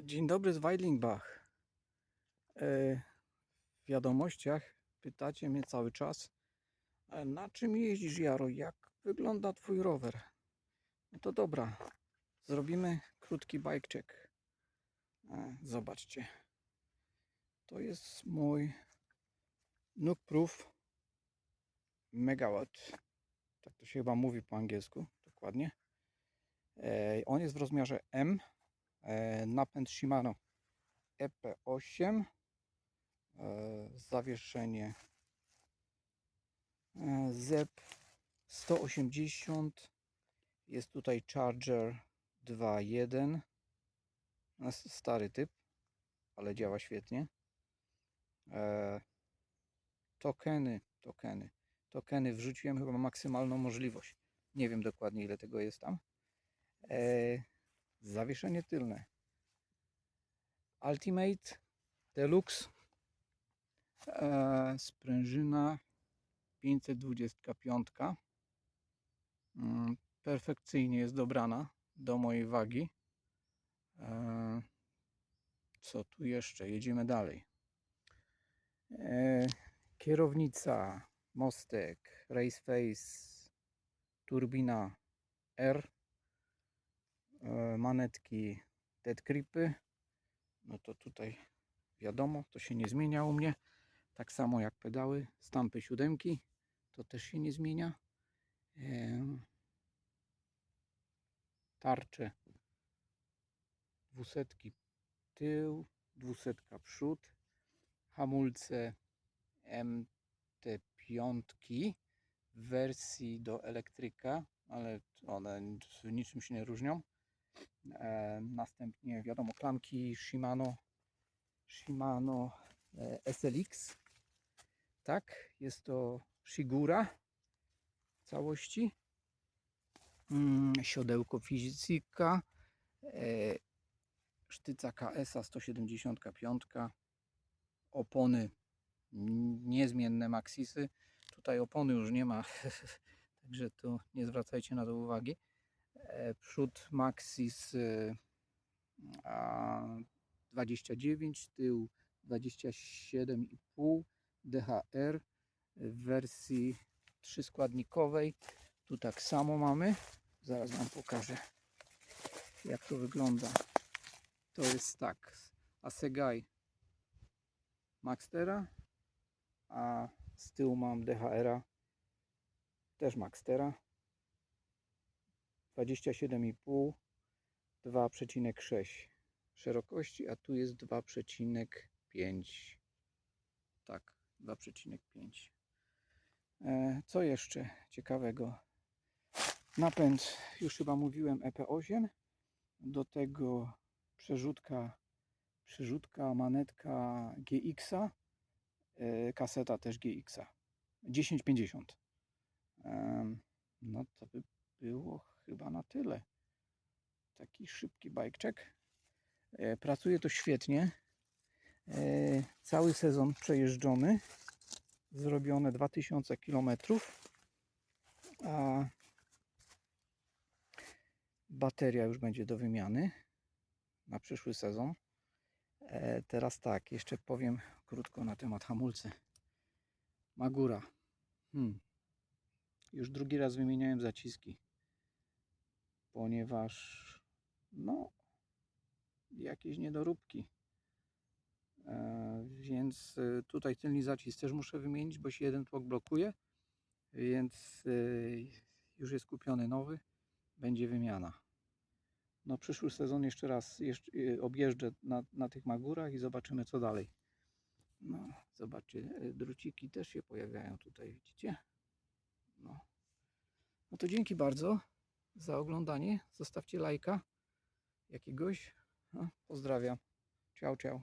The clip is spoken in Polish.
Dzień dobry z Weidlingbach. W wiadomościach pytacie mnie cały czas, na czym jeździsz, Jaro, jak wygląda twój rower? No to dobra, zrobimy krótki bike check. Zobaczcie, to jest mój Nukeproof Megawatt, tak to się chyba mówi po angielsku, dokładnie. On jest w rozmiarze M, napęd Shimano EP8, zawieszenie ZEP 180, jest tutaj Charger 2.1, stary typ, ale działa świetnie. Tokeny wrzuciłem chyba maksymalną możliwość, nie wiem dokładnie ile tego jest tam. Zawieszenie tylne Ultimate Deluxe, sprężyna 525, perfekcyjnie jest dobrana do mojej wagi. Co tu jeszcze? Jedziemy dalej. Kierownica, mostek, raceface, turbina R, manetki dead gripy. No to tutaj wiadomo, to się nie zmienia u mnie. Tak samo jak pedały, stampy 7, to też się nie zmienia. Tarcze 200 tył, 200 przód, hamulce MT5 w wersji do elektryka, ale one niczym się nie różnią. Następnie wiadomo, klamki Shimano SLX. Tak, jest to Shigura w całości. Siodełko Fizyka, sztyca KS 175, opony niezmienne Maxisy. Tutaj opony już nie ma, także tu nie zwracajcie na to uwagi. Przód Maxis 29, tył 27,5 DHR w wersji 3-składnikowej. Tu tak samo mamy. Zaraz wam pokażę, jak to wygląda. To jest tak, Assegai Maxtera, a z tyłu mam DHR-a, też Maxtera, 27,5, 2,6 szerokości, a tu jest 2,5. Tak, 2,5. Co jeszcze ciekawego? Napęd, już chyba mówiłem, EP8. Do tego przerzutka, manetka GX-a, kaseta też GX-a 1050. No to by było chyba na tyle. Taki szybki bike check. Pracuje to świetnie. Cały sezon przejeżdżony. Zrobione 2000 km. A bateria już będzie do wymiany na przyszły sezon. Teraz tak, jeszcze powiem krótko na temat hamulcy. Magura. Już drugi raz wymieniałem zaciski, ponieważ no jakieś niedoróbki. Więc tutaj tylny zacisk też muszę wymienić, bo się jeden tłok blokuje, więc już jest kupiony nowy, będzie wymiana. No przyszły sezon jeszcze raz objeżdżę na tych Magurach i zobaczymy, co dalej. No zobaczcie, druciki też się pojawiają tutaj, widzicie? No to dzięki bardzo za oglądanie. Zostawcie lajka jakiegoś. Pozdrawiam. Ciao, ciao.